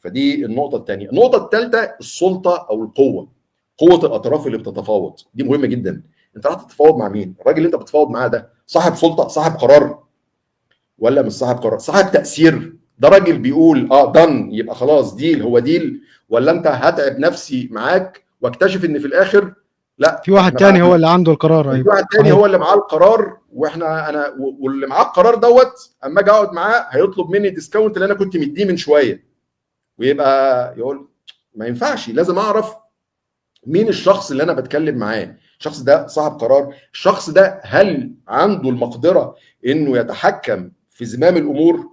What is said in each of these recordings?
فدي النقطه الثانيه. النقطه الثالثه السلطه او القوه، قوه الاطراف اللي بتتفاوض دي مهمه جدا. انت راح تتفاوض مع مين؟ الراجل اللي انت بتتفاوض معاه ده صاحب سلطه، صاحب قرار، ولا مش صاحب قرار؟ صاحب تاثير؟ ده راجل بيقول دن يبقى خلاص ديل هو ديل، ولا انت هتعب نفسي معاك واكتشف ان في الاخر لا في واحد تاني هو اللي عنده القرار. في واحد تاني هو اللي معاه القرار، واحنا واللي معاه القرار دوت اما اجي اقعد معاه هيطلب مني ديسكاونت اللي انا كنت مديه من شويه، ويبقى يقول ما ينفعش. لازم اعرف مين الشخص اللي انا بتكلم معاه. الشخص ده صاحب قرار، الشخص ده هل عنده المقدره انه يتحكم في زمام الامور؟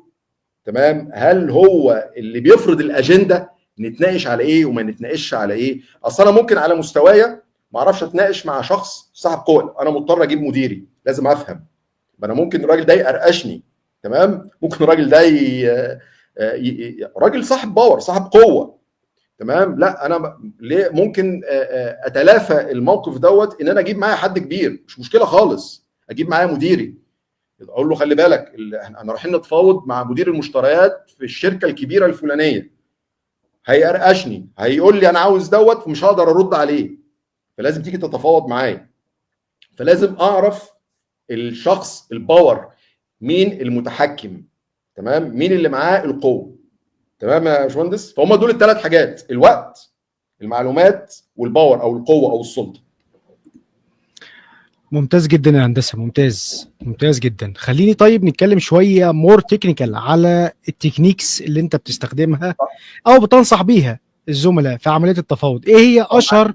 تمام. هل هو اللي بيفرض الاجنده، نتناقش على ايه وما نتناقش على ايه؟ اصل انا ممكن على مستوايا ما اعرفش اتناقش مع شخص صاحب قوه، انا مضطر اجيب مديري، لازم افهم. انا ممكن الراجل ده يقرقشني، تمام، ممكن الراجل ده راجل صاحب باور، صاحب قوه، تمام. لا انا ليه ممكن اتلافى الموقف دوت ان انا اجيب معايا حد كبير، مش مشكله خالص، اجيب معايا مديري، اقول له خلي بالك احنا رايحين نتفاوض مع مدير المشتريات في الشركه الكبيره الفلانيه، هيقرقشني، هيقول لي انا عاوز دوت ومش هقدر ارد عليه، فلازم تيجي تتفاوض معايا. فلازم اعرف الشخص الباور، مين المتحكم، تمام، مين اللي معاه القوه، تمام يا باشمهندس. فهم دول الثلاث حاجات: الوقت، المعلومات، والباور او القوه او السلطه. ممتاز جدا يا هندسه، ممتاز جدا. خليني طيب نتكلم شويه مور تكنيكال على التكنيكس اللي انت بتستخدمها او بتنصح بيها الزملاء في عمليه التفاوض. ايه هي اشهر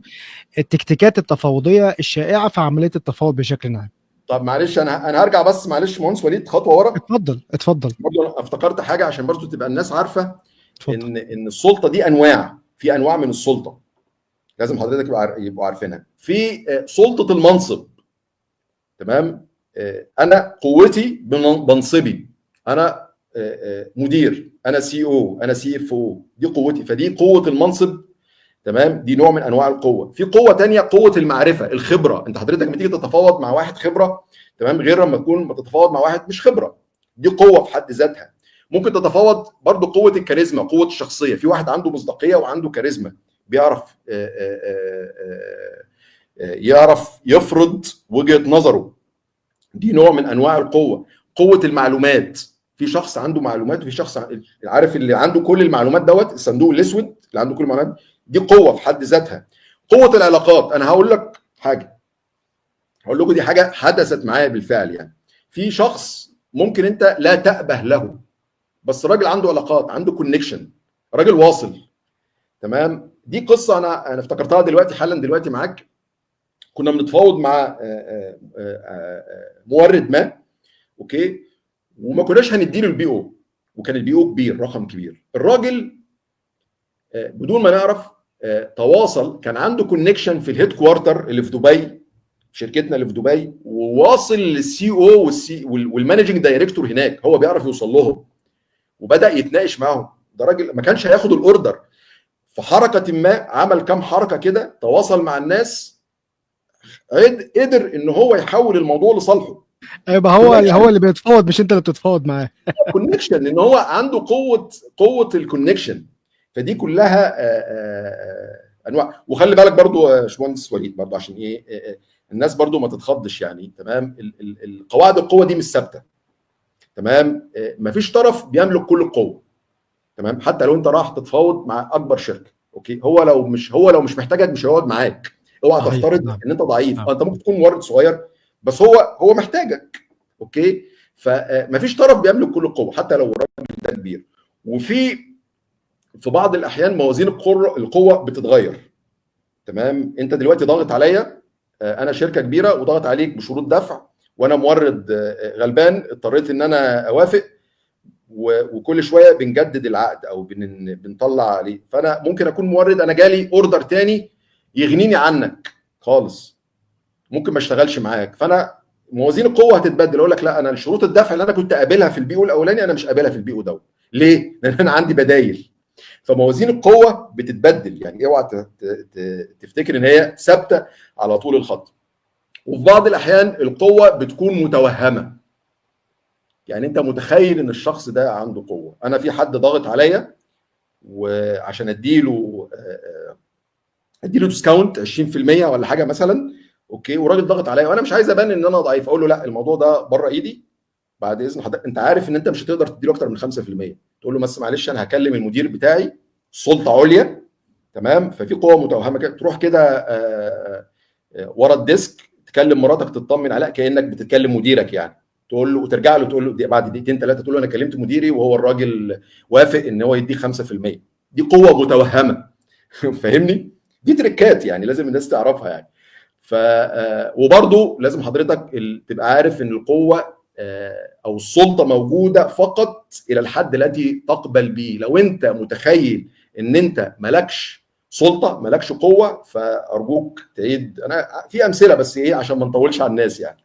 التكتيكات التفاوضيه الشائعه في عمليه التفاوض بشكل عام؟ طب معلش انا هرجع بس، معلش مهندس وليد خطوه ورا. اتفضل. برضه انا افتكرت حاجه عشان برضه تبقى الناس عارفه اتفضل. ان السلطه دي انواع، في انواع من السلطه لازم حضرتك يبقوا عارفينها. في سلطه المنصب، تمام، انا قوتي بمنصبي، انا مدير، انا سي او، انا سي اف او، دي قوتي، فدي قوه المنصب، تمام، دي نوع من انواع القوه. في قوه تانية قوه المعرفه، الخبره. انت حضرتك لما تيجي تتفاوض مع واحد خبره، تمام، غير لما تكون بتتفاوض مع واحد مش خبره، دي قوه في حد ذاتها. ممكن تتفاوض برضو قوه الكاريزما، قوه الشخصيه. في واحد عنده مصداقيه وعنده كاريزما، بيعرف يعرف يفرض وجهه نظره، دي نوع من انواع القوه. قوه المعلومات، في شخص عنده معلومات وفي شخص عارف اللي عنده كل المعلومات دوت، الصندوق الاسود اللي عنده كل المعلومات، دي قوه في حد ذاتها. قوه العلاقات، انا هقول لك حاجه، هقول لكم دي حاجه حدثت معايا بالفعل. يعني في شخص ممكن انت لا تأبه له، بس راجل عنده علاقات، عنده كونكشن، راجل واصل، تمام. دي قصه انا افتكرتها دلوقتي حالا دلوقتي معاك. كنا بنتفاوض مع مورد ما، اوكي، وما كناش هنديله البي او، وكان البي او كبير، رقم كبير. الراجل بدون ما نعرف تواصل، كان عنده كونكشن في الهيد كوارتر اللي في دبي، شركتنا اللي في دبي، وواصل للسي او والمانجنج دايركتور هناك، هو بيعرف يوصل لهم، وبدا يتناقش معاهم. ده راجل ما كانش هياخد الاوردر، في حركه ما عمل كام حركه كده، تواصل مع الناس، قدر ان هو يحول الموضوع لصالحه. يبقى هو اللي بيتفاوض، مش انت اللي بتتفاوض معاه. كونكشن، ان هو عنده قوه الكونكشن. فدي كلها انواع. وخلي بالك برضو يا باشمهندس وليد، برضو عشان ايه الناس برضو ما تتخضش يعني، تمام. القواعد القوه دي مش ثابته، تمام. مفيش طرف بيملك كل القوه، تمام. حتى لو انت راح تتفاوض مع اكبر شركه، اوكي، هو لو مش محتاجك مش هيقعد معاك. اوعى تفترض ان انت ضعيف. انت ممكن تكون مورد صغير، بس هو محتاجك، اوكي. فمفيش طرف بيملك كل القوه حتى لو الراجل ده كبير. وفي بعض الاحيان موازين القوه بتتغير، تمام. انت دلوقتي ضاغط عليا، انا شركه كبيره وضاغط عليك بشروط دفع، وانا مورد غلبان، اضطريت ان انا اوافق، وكل شويه بنجدد العقد او بنطلع عليه. فانا ممكن اكون مورد، انا جالي اوردر تاني يغنيني عنك خالص، ممكن ما اشتغلش معاك. فانا موازين القوه هتتبدل، اقول لك لا، انا شروط الدفع اللي انا كنت قابلها في البي او الاولاني انا مش قابلها في البي او ده. ليه؟ لان انا عندي بدايل. فموازين القوه بتتبدل، يعني اوعى تفتكر ان هي ثابته على طول الخط. وفي بعض الاحيان القوه بتكون متوهمه، يعني انت متخيل ان الشخص ده عنده قوه. انا في حد ضاغط عليا وعشان اديله ديسكاونت 20% ولا حاجه مثلا، اوكي، وراجل ضغط عليا وانا مش عايز ابان ان انا ضعيف، اقول له لا الموضوع ده بره ايدي، بعد اذن حضرتك انت عارف ان انت مش هتقدر تديله اكتر من 5%، تقول له بس معلش انا هكلم المدير بتاعي، سلطه عليا، تمام، ففي قوه متوهمه كده، تروح كده ورا الديسك تكلم مراتك تطمن عليها كانك بتتكلم مديرك يعني، تقول له وترجع له تقول له بعد دقيقتين ثلاثه تقول له انا كلمت مديري وهو الراجل وافق ان هو يديك 5%. دي قوه متوهمه فاهمني؟ دي تريكات يعني لازم الناس تعرفها يعني. ف وبرضه لازم حضرتك تبقى عارف ان القوه او السلطه موجوده فقط الى الحد الذي تقبل به. لو انت متخيل ان انت مالكش سلطه، مالكش قوه، فارجوك تعيد. انا في امثله بس ايه عشان ما نطولش على الناس يعني.